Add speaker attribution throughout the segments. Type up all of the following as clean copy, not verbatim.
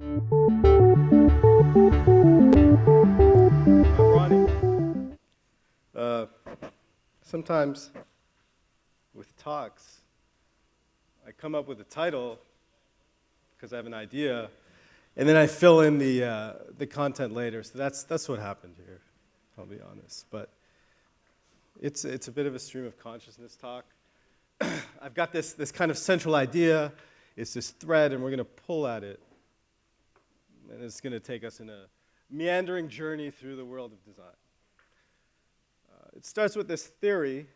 Speaker 1: I'm Ronnie. Sometimes with talks, I come up with a title because I have an idea, and then I fill in the content later. So that's what happened here, I'll be honest. But it's a bit of a stream of consciousness talk. I've got this kind of central idea. It's this thread, and we're going to pull at it. And it's going to take us in a meandering journey through the world of design. It starts with this theory,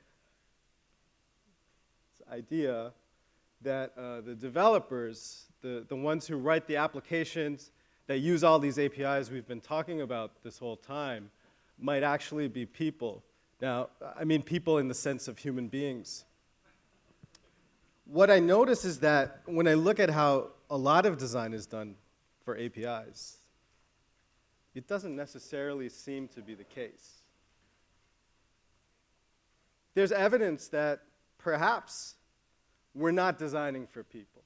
Speaker 1: this idea that the developers, the ones who write the applications that use all these APIs we've been talking about this whole time, might actually be people. Now, I mean people in the sense of human beings. What I notice is that when I look at how a lot of design is done for APIs, it doesn't necessarily seem to be the case. There's evidence that perhaps we're not designing for people,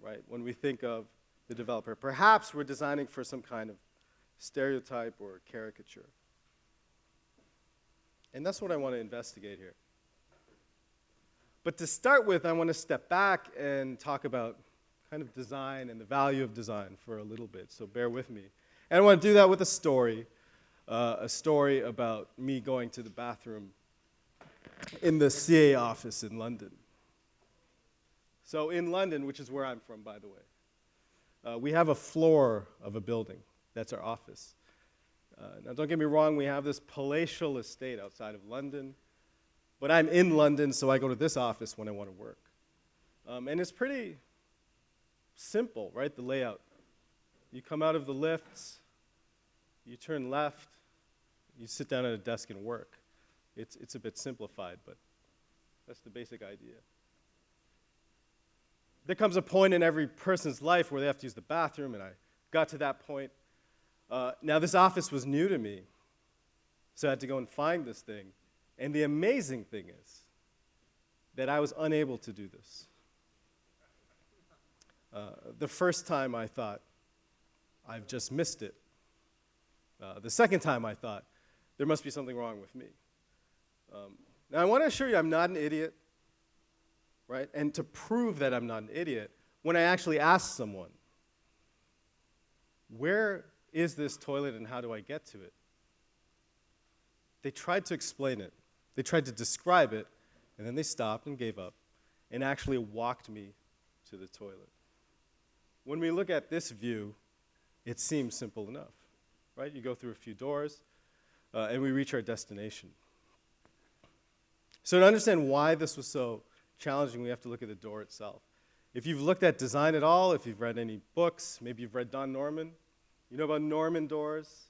Speaker 1: right? When we think of the developer, perhaps we're designing for some kind of stereotype or caricature. And that's what I want to investigate here. But to start with, I want to step back and talk about kind of design and the value of design for a little bit, so bear with me. And I want to do that with a story about me going to the bathroom in the CA office in London. So in London, which is where I'm from, by the way, we have a floor of a building. That's our office. Now, don't get me wrong, we have this palatial estate outside of London, but I'm in London, so I go to this office when I want to work. And it's pretty simple, right, the layout. You come out of the lifts, you turn left, you sit down at a desk and work. It's a bit simplified, but that's the basic idea. There comes a point in every person's life where they have to use the bathroom, and I got to that point. Now, this office was new to me, so I had to go and find this thing. And the amazing thing is that I was unable to do this. The first time I thought, I've just missed it. The second time I thought, there must be something wrong with me. Now, I want to assure you I'm not an idiot, right? And to prove that I'm not an idiot, when I actually asked someone, where is this toilet and how do I get to it? They tried to explain it. They tried to describe it, and then they stopped and gave up and actually walked me to the toilet. When we look at this view, it seems simple enough, right? You go through a few doors, and we reach our destination. So to understand why this was so challenging, we have to look at the door itself. If you've looked at design at all, if you've read any books, maybe you've read Don Norman, you know about Norman doors?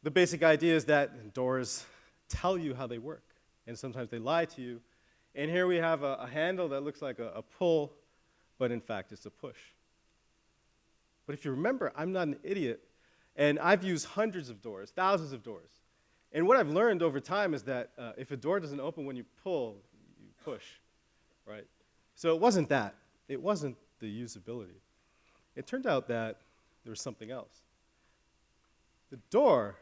Speaker 1: The basic idea is that doors tell you how they work, and sometimes they lie to you. And here we have a handle that looks like a pull, but in fact it's a push. But if you remember, I'm not an idiot, and I've used hundreds of doors, thousands of doors. And what I've learned over time is that if a door doesn't open when you pull, you push, right? So it wasn't that. It wasn't the usability. It turned out that there was something else. The door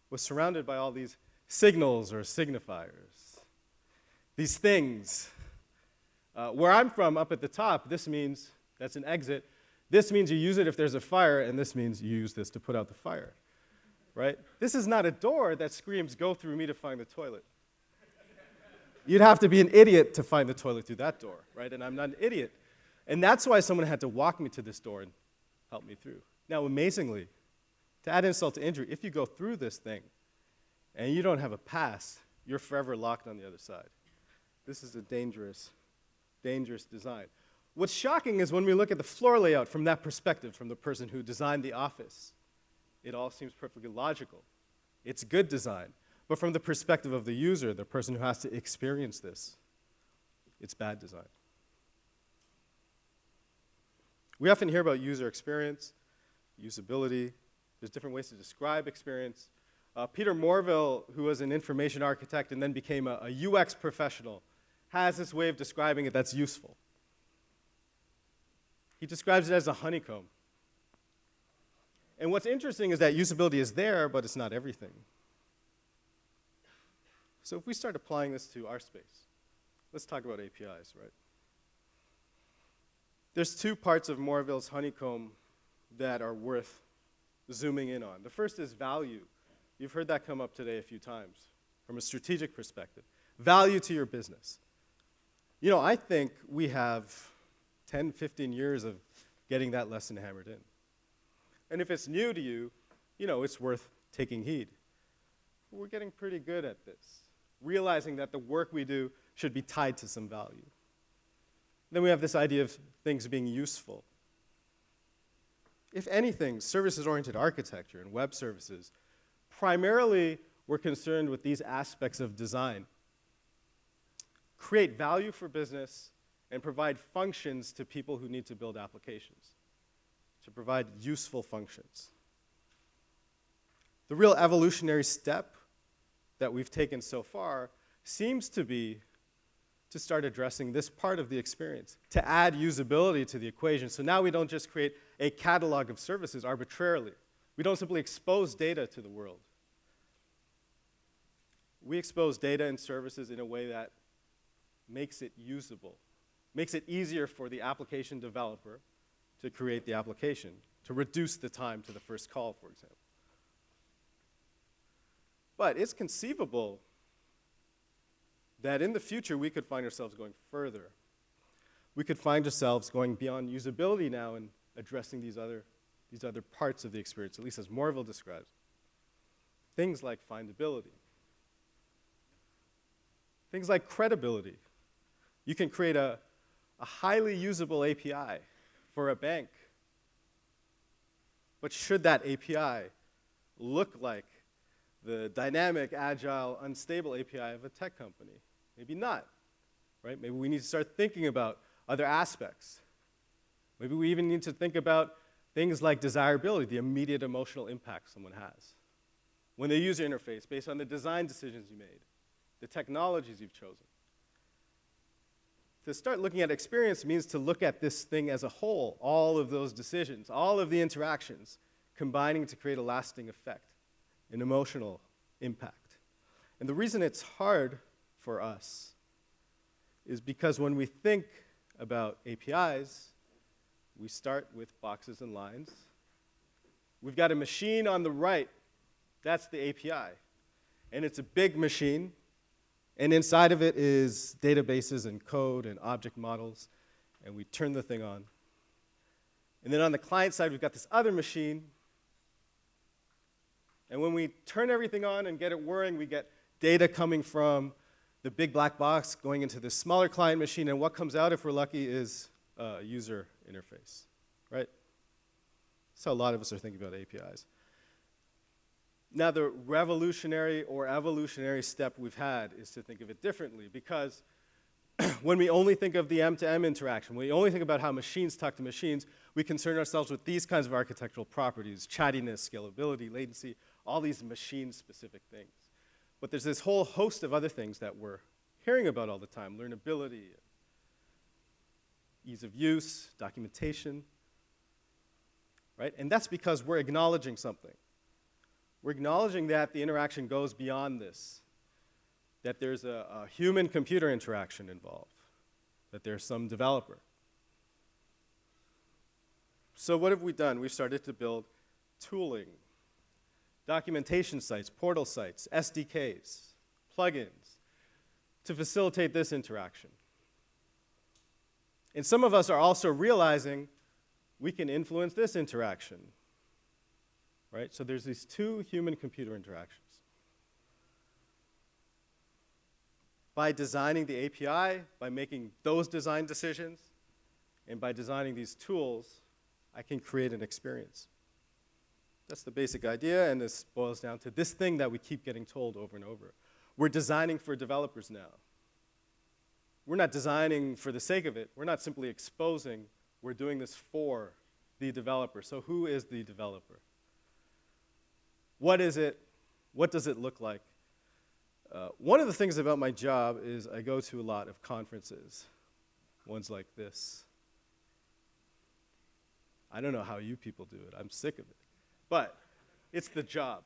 Speaker 1: was surrounded by all these signals or signifiers, these things. Where I'm from, up at the top, this means that's an exit. This means you use it if there's a fire, and this means you use this to put out the fire, right? This is not a door that screams, go through me to find the toilet. You'd have to be an idiot to find the toilet through that door, right? And I'm not an idiot. And that's why someone had to walk me to this door and help me through. Now, amazingly, to add insult to injury, if you go through this thing and you don't have a pass, you're forever locked on the other side. This is a dangerous, dangerous design. What's shocking is when we look at the floor layout from that perspective, from the person who designed the office, it all seems perfectly logical. It's good design. But from the perspective of the user, the person who has to experience this, it's bad design. We often hear about user experience, usability. There's different ways to describe experience. Peter Morville, who was an information architect and then became a UX professional, has this way of describing it that's useful. He describes it as a honeycomb. And what's interesting is that usability is there, but it's not everything. So if we start applying this to our space, let's talk about APIs, right? There's two parts of Morville's honeycomb that are worth zooming in on. The first is value. You've heard that come up today a few times from a strategic perspective. Value to your business. You know, I think we have 10, 15 years of getting that lesson hammered in. And if it's new to you, you know, it's worth taking heed. We're getting pretty good at this, realizing that the work we do should be tied to some value. Then we have this idea of things being useful. If anything, services-oriented architecture and web services, primarily we're concerned with these aspects of design. Create value for business and provide functions to people who need to build applications, to provide useful functions. The real evolutionary step that we've taken so far seems to be to start addressing this part of the experience, to add usability to the equation. So now we don't just create a catalog of services arbitrarily. We don't simply expose data to the world. We expose data and services in a way that makes it usable, makes it easier for the application developer to create the application, to reduce the time to the first call, for example. But it's conceivable that in the future we could find ourselves going further. We could find ourselves going beyond usability now and addressing these other parts of the experience, at least as Morville describes. Things like findability. Things like credibility. You can create a highly usable API for a bank. But should that API look like the dynamic, agile, unstable API of a tech company? Maybe not, right? Maybe we need to start thinking about other aspects. Maybe we even need to think about things like desirability, the immediate emotional impact someone has when they use your interface based on the design decisions you made, the technologies you've chosen. To start looking at experience means to look at this thing as a whole, all of those decisions, all of the interactions, combining to create a lasting effect, an emotional impact. And the reason it's hard for us is because when we think about APIs, we start with boxes and lines. We've got a machine on the right. That's the API. And it's a big machine. And inside of it is databases and code and object models. And we turn the thing on. And then on the client side, we've got this other machine. And when we turn everything on and get it whirring, we get data coming from the big black box going into this smaller client machine. And what comes out, if we're lucky, is a user interface, right? That's how a lot of us are thinking about APIs. Now, the revolutionary or evolutionary step we've had is to think of it differently, because when we only think of the M-to-M interaction, when we only think about how machines talk to machines, we concern ourselves with these kinds of architectural properties, chattiness, scalability, latency, all these machine-specific things. But there's this whole host of other things that we're hearing about all the time: learnability, ease of use, documentation, right? And that's because we're acknowledging something. We're acknowledging that the interaction goes beyond this, that there's a human-computer interaction involved, that there's some developer. So what have we done? We've started to build tooling, documentation sites, portal sites, SDKs, plugins, to facilitate this interaction. And some of us are also realizing we can influence this interaction, right? So there's these two human-computer interactions. By designing the API, by making those design decisions, and by designing these tools, I can create an experience. That's the basic idea, and this boils down to this thing that we keep getting told over and over. We're designing for developers now. We're not designing for the sake of it. We're not simply exposing. We're doing this for the developer. So who is the developer? What is it? What does it look like? One of the things about my job is I go to a lot of conferences, ones like this. I don't know how you people do it. I'm sick of it. But it's the job.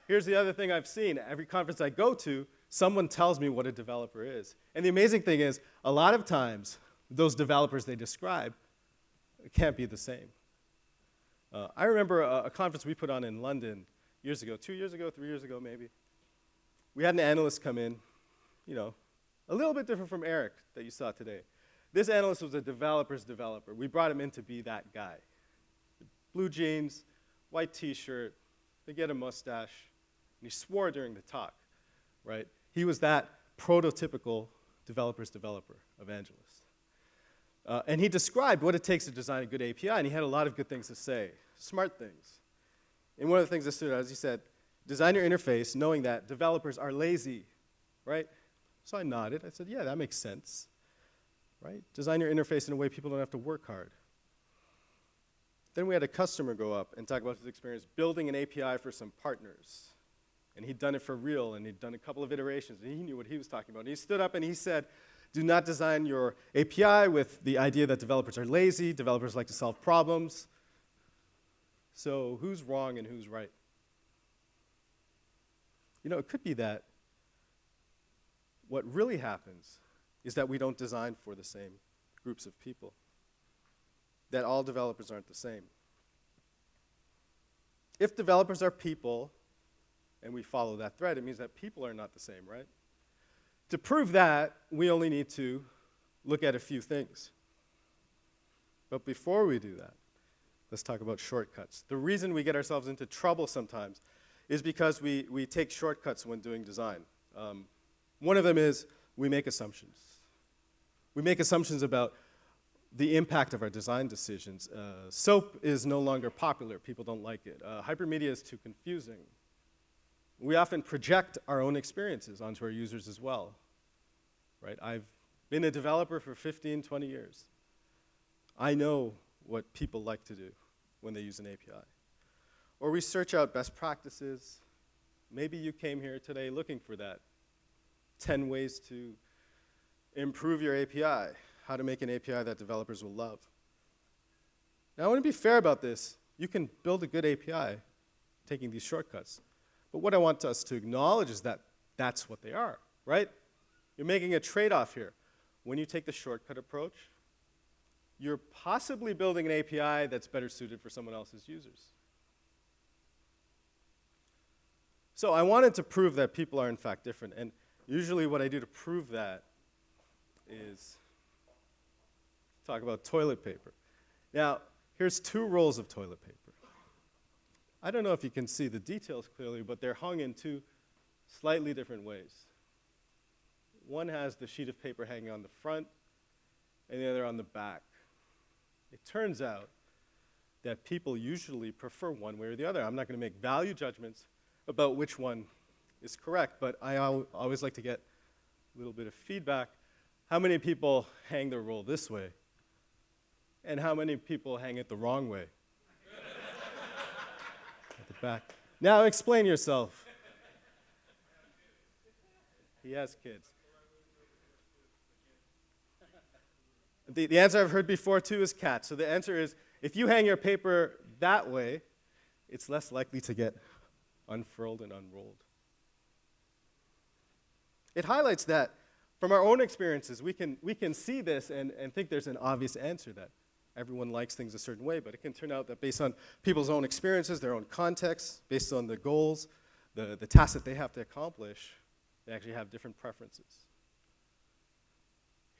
Speaker 1: Here's the other thing I've seen. Every conference I go to, someone tells me what a developer is. And the amazing thing is, a lot of times, those developers they describe can't be the same. I remember a conference we put on in London years ago, 2 years ago, 3 years ago maybe. We had an analyst come in, you know, a little bit different from Eric that you saw today. This analyst was a developer's developer. We brought him in to be that guy. Blue jeans, white t-shirt, they get a mustache, and he swore during the talk, right? He was that prototypical developer's developer evangelist. And he described what it takes to design a good API, and he had a lot of good things to say, smart things. And one of the things that stood out is he said, design your interface knowing that developers are lazy, right? So I nodded. I said, yeah, that makes sense, right? Design your interface in a way people don't have to work hard. Then we had a customer go up and talk about his experience building an API for some partners. And he'd done it for real, and he'd done a couple of iterations, and he knew what he was talking about. And he stood up and he said, do not design your API with the idea that developers are lazy, developers like to solve problems. So who's wrong and who's right? You know, it could be that what really happens is that we don't design for the same groups of people, that all developers aren't the same. If developers are people, and we follow that thread, it means that people are not the same, right? To prove that, we only need to look at a few things. But before we do that, let's talk about shortcuts. The reason we get ourselves into trouble sometimes is because we take shortcuts when doing design. One of them is we make assumptions. We make assumptions about the impact of our design decisions. SOAP is no longer popular. People don't like it. Hypermedia is too confusing. We often project our own experiences onto our users as well, right? I've been a developer for 15, 20 years. I know what people like to do when they use an API. Or we search out best practices. Maybe you came here today looking for that. 10 ways to improve your API, how to make an API that developers will love. Now, I want to be fair about this. You can build a good API taking these shortcuts. But what I want us to acknowledge is that that's what they are, right? You're making a trade-off here. When you take the shortcut approach, you're possibly building an API that's better suited for someone else's users. So I wanted to prove that people are in fact different. And usually what I do to prove that is talk about toilet paper. Now, here's 2 rolls of toilet paper. I don't know if you can see the details clearly, but they're hung in 2 slightly different ways. One has the sheet of paper hanging on the front, and the other on the back. It turns out that people usually prefer one way or the other. I'm not going to make value judgments about which one is correct, but I always like to get a little bit of feedback. How many people hang their roll this way? And how many people hang it the wrong way? Back. Now explain yourself. He has kids. The answer I've heard before too is cats. So the answer is, if you hang your paper that way, it's less likely to get unfurled and unrolled. It highlights that from our own experiences, we can see this and think there's an obvious answer that everyone likes things a certain way, but it can turn out that based on people's own experiences, their own context, based on the goals, the tasks that they have to accomplish, they actually have different preferences.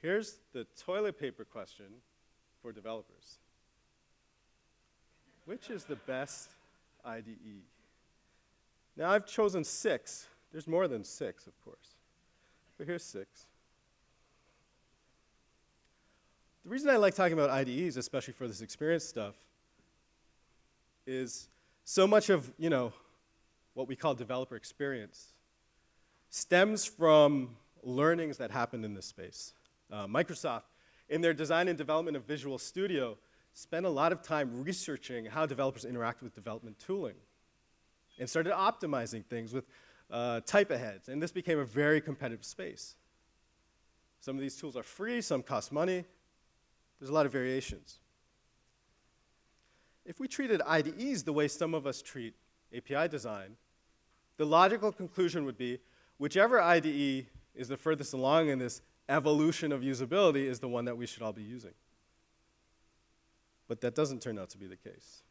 Speaker 1: Here's the toilet paper question for developers. Which is the best IDE? Now, I've chosen 6. There's more than 6, of course. But here's 6. The reason I like talking about IDEs, especially for this experience stuff, is so much of, what we call developer experience stems from learnings that happened in this space. Microsoft, in their design and development of Visual Studio, spent a lot of time researching how developers interact with development tooling and started optimizing things with type-aheads, and this became a very competitive space. Some of these tools are free, some cost money. There's a lot of variations. if we treated IDEs the way some of us treat API design, the logical conclusion would be whichever IDE is the furthest along in this evolution of usability is the one that we should all be using. But that doesn't turn out to be the case.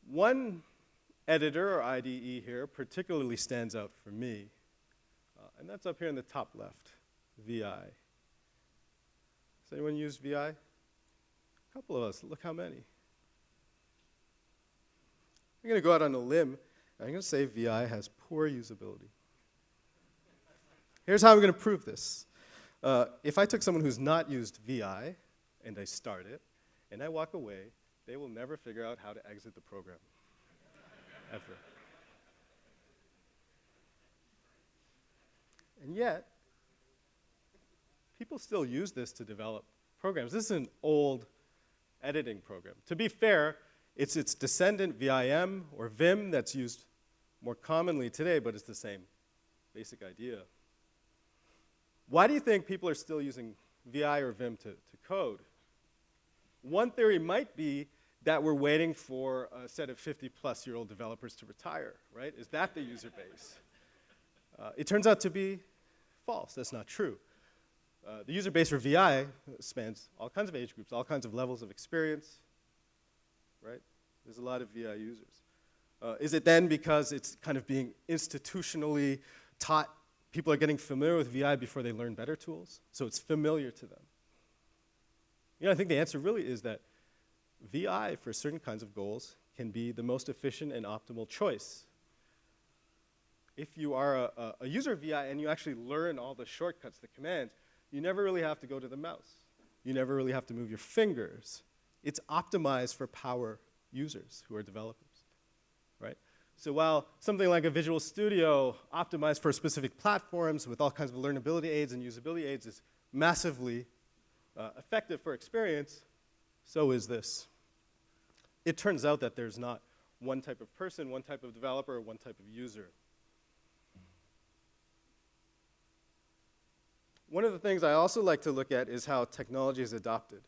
Speaker 1: One editor or IDE here particularly stands out for me, and that's up here in the top left, VI. Has anyone used VI? A couple of us. Look how many. I'm going to go out on a limb, and I'm going to say VI has poor usability. Here's how I'm going to prove this. If I took someone who's not used VI, and I start it, and I walk away, they will never figure out how to exit the program, ever. And yet, people still use this to develop programs. This is an old editing program. To be fair, it's its descendant, VIM, or Vim, that's used more commonly today, but it's the same basic idea. Why do you think people are still using VI or Vim to code? One theory might be that we're waiting for a set of 50-plus-year-old developers to retire, right? Is that the user base? It turns out to be false. That's not true. The user base for VI spans all kinds of age groups, all kinds of levels of experience, right? There's a lot of VI users. Is it then because it's kind of being institutionally taught, people are getting familiar with VI before they learn better tools, so it's familiar to them? You know, I think the answer really is that VI, for certain kinds of goals, can be the most efficient and optimal choice. If you are a user of VI and you actually learn all the shortcuts, the commands, you never really have to go to the mouse. You never really have to move your fingers. It's optimized for power users who are developers, right? So while something like a Visual Studio optimized for specific platforms with all kinds of learnability aids and usability aids is massively effective for experience, so is this. It turns out that there's not one type of person, one type of developer, or one type of user. One of the things I also like to look at is how technology is adopted.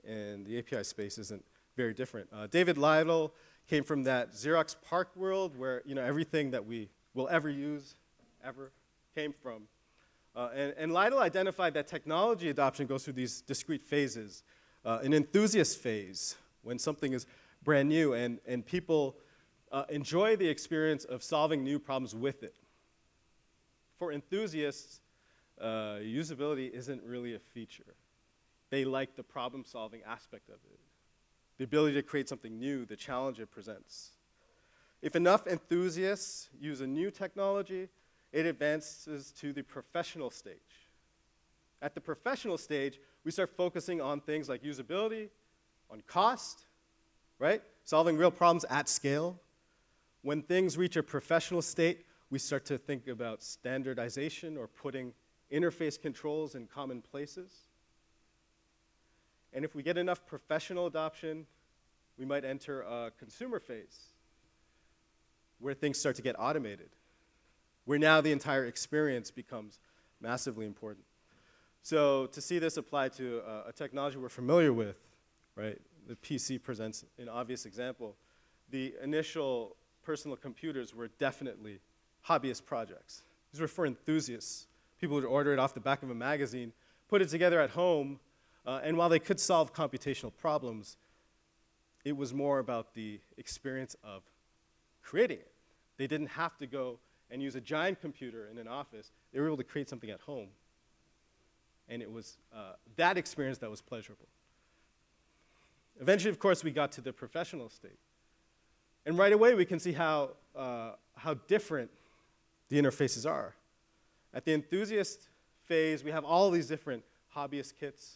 Speaker 1: And the API space isn't very different. David Lytle came from that Xerox PARC world where everything that we will ever use, ever, came from. And Lytle identified that technology adoption goes through these discrete phases. An enthusiast phase, when something is brand new and people enjoy the experience of solving new problems with it. For enthusiasts, usability isn't really a feature. They like the problem-solving aspect of it, the ability to create something new, the challenge it presents. If enough enthusiasts use a new technology, it advances to the professional stage. At the professional stage, we start focusing on things like usability, on cost, right? Solving real problems at scale. When things reach a professional state, we start to think about standardization or putting interface controls in common places. And if we get enough professional adoption, we might enter a consumer phase where things start to get automated, where now the entire experience becomes massively important. So to see this apply to a technology we're familiar with, right, the PC presents an obvious example. The initial personal computers were definitely hobbyist projects. These were for enthusiasts. People would order it off the back of a magazine, put it together at home, and while they could solve computational problems, it was more about the experience of creating it. They didn't have to go and use a giant computer in an office. They were able to create something at home. And it was that experience that was pleasurable. Eventually, of course, we got to the professional state. And right away, we can see how different the interfaces are. At the enthusiast phase, we have all these different hobbyist kits.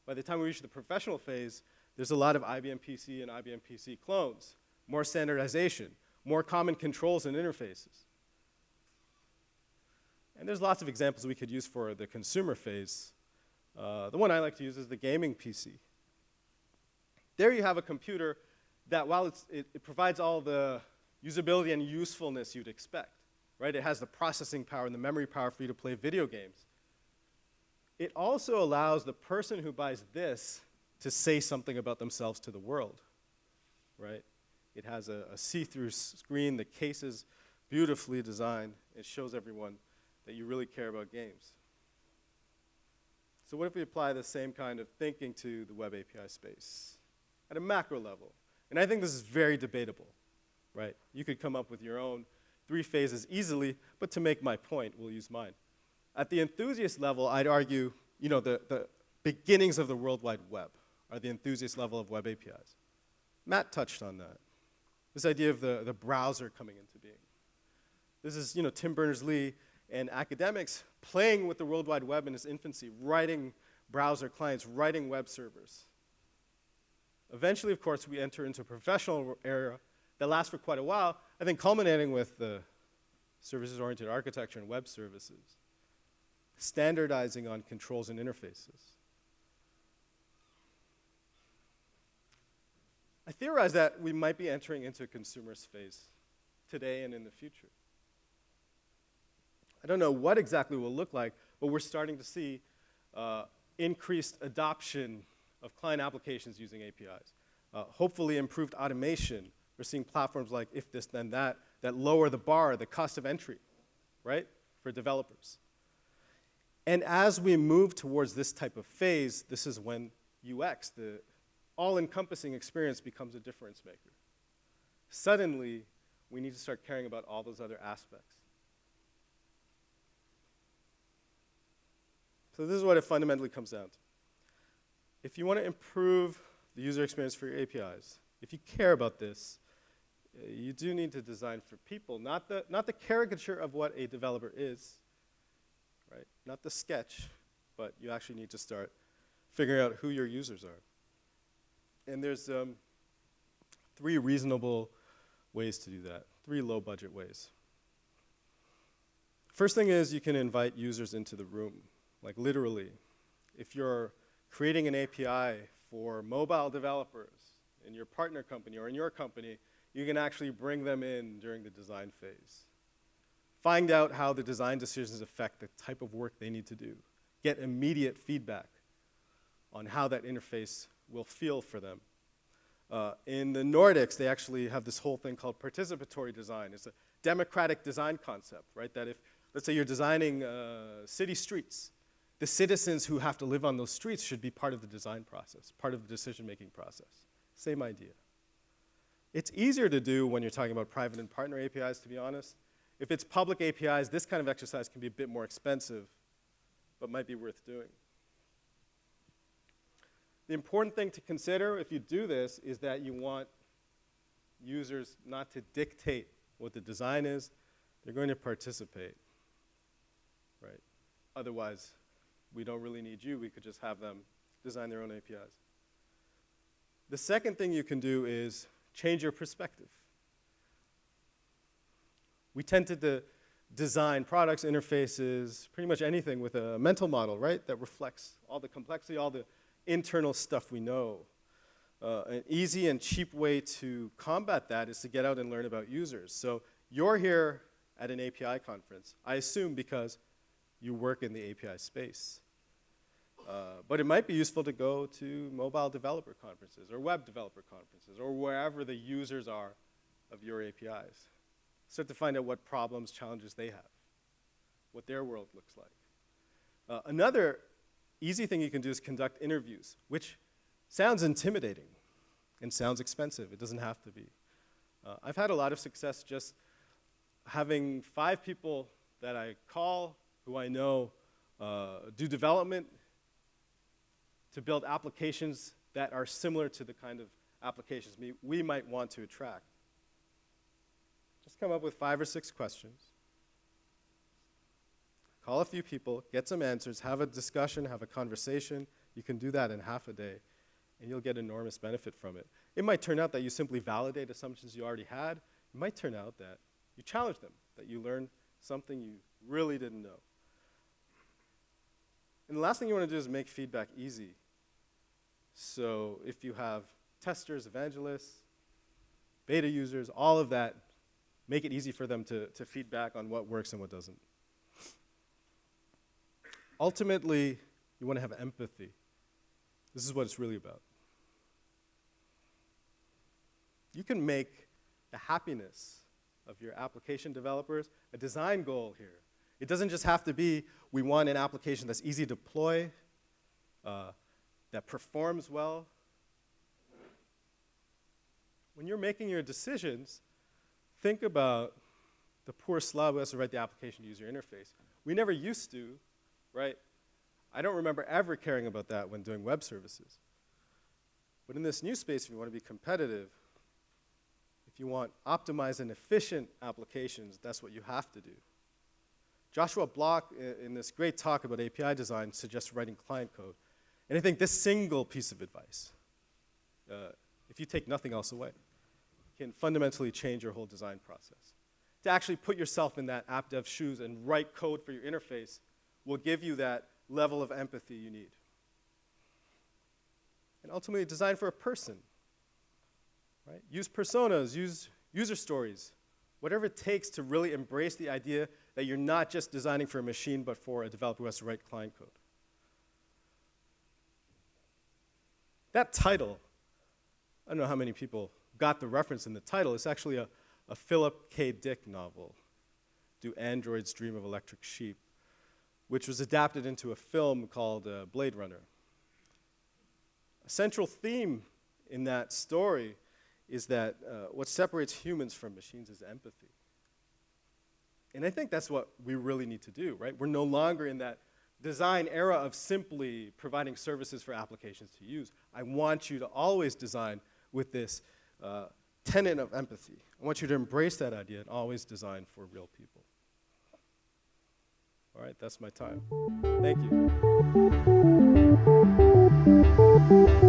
Speaker 1: By the time we reach the professional phase, there's a lot of IBM PC and IBM PC clones, more standardization, more common controls and interfaces. And there's lots of examples we could use for the consumer phase. The one I like to use is the gaming PC. There you have a computer that, while it provides all the usability and usefulness you'd expect, right? It has the processing power and the memory power for you to play video games. It also allows the person who buys this to say something about themselves to the world, right? It has a see-through screen. The case is beautifully designed. It shows everyone that you really care about games. So what if we apply the same kind of thinking to the web API space at a macro level? And I think this is very debatable, right? You could come up with your own 3 phases easily, but to make my point, we'll use mine. At the enthusiast level, I'd argue, the beginnings of the World Wide Web are the enthusiast level of web APIs. Matt touched on that. This idea of the browser coming into being. This is, Tim Berners-Lee and academics playing with the World Wide Web in its infancy, writing browser clients, writing web servers. Eventually, of course, we enter into a professional era that lasts for quite a while, I think culminating with the services-oriented architecture and web services, standardizing on controls and interfaces. I theorize that we might be entering into a consumerist phase today and in the future. I don't know what exactly it will look like, but we're starting to see increased adoption of client applications using APIs. Hopefully improved automation. We're seeing platforms like If This Then That lower the bar, the cost of entry, right, for developers. And as we move towards this type of phase, this is when UX, the all-encompassing experience, becomes a difference maker. Suddenly, we need to start caring about all those other aspects. So this is what it fundamentally comes down to. If you want to improve the user experience for your APIs, if you care about this, you do need to design for people, not the caricature of what a developer is, right? Not the sketch, but you actually need to start figuring out who your users are. And there's 3 reasonable ways to do that, 3 low-budget ways. First thing is you can invite users into the room, like literally. If you're creating an API for mobile developers in your partner company or in your company, you can actually bring them in during the design phase. Find out how the design decisions affect the type of work they need to do. Get immediate feedback on how that interface will feel for them. In the Nordics, they actually have this whole thing called participatory design. It's a democratic design concept, right? That if, let's say you're designing city streets, the citizens who have to live on those streets should be part of the design process, part of the decision-making process. Same idea. It's easier to do when you're talking about private and partner APIs, to be honest. If it's public APIs, this kind of exercise can be a bit more expensive, but might be worth doing. The important thing to consider if you do this is that you want users not to dictate what the design is. They're going to participate, right? Otherwise, we don't really need you. We could just have them design their own APIs. The second thing you can do is change your perspective. We tend to design products, interfaces, pretty much anything with a mental model, right? That reflects all the complexity, all the internal stuff we know. An easy and cheap way to combat that is to get out and learn about users. So you're here at an API conference, I assume because you work in the API space. But it might be useful to go to mobile developer conferences or web developer conferences or wherever the users are of your APIs. Start to find out what problems, challenges they have, what their world looks like. Another easy thing you can do is conduct interviews, which sounds intimidating and sounds expensive. It doesn't have to be. I've had a lot of success just having 5 people that I call who I know do development to build applications that are similar to the kind of applications we might want to attract. Just come up with 5 or 6 questions. Call a few people, get some answers, have a discussion, have a conversation. You can do that in half a day, and you'll get enormous benefit from it. It might turn out that you simply validate assumptions you already had. It might turn out that you challenge them, that you learn something you really didn't know. And the last thing you want to do is make feedback easy. So if you have testers, evangelists, beta users, all of that, make it easy for them to feedback on what works and what doesn't. Ultimately, you want to have empathy. This is what it's really about. You can make the happiness of your application developers a design goal here. It doesn't just have to be, we want an application that's easy to deploy, that performs well. When you're making your decisions, think about the poor slob who has to write the application user interface. We never used to, right? I don't remember ever caring about that when doing web services. But in this new space, if you want to be competitive, if you want optimized and efficient applications, that's what you have to do. Joshua Block, in this great talk about API design, suggests writing client code. And I think this single piece of advice, if you take nothing else away, can fundamentally change your whole design process. To actually put yourself in that app dev shoes and write code for your interface will give you that level of empathy you need. And ultimately, design for a person. Right? Use personas, use user stories, whatever it takes to really embrace the idea that you're not just designing for a machine, but for a developer who has to write client code. That title, I don't know how many people got the reference in the title. It's actually a Philip K. Dick novel, Do Androids Dream of Electric Sheep, which was adapted into a film called Blade Runner. A central theme in that story is that what separates humans from machines is empathy. And I think that's what we really need to do, right? We're no longer in that design era of simply providing services for applications to use. I want you to always design with this tenet of empathy. I want you to embrace that idea and always design for real people. All right, that's my time. Thank you.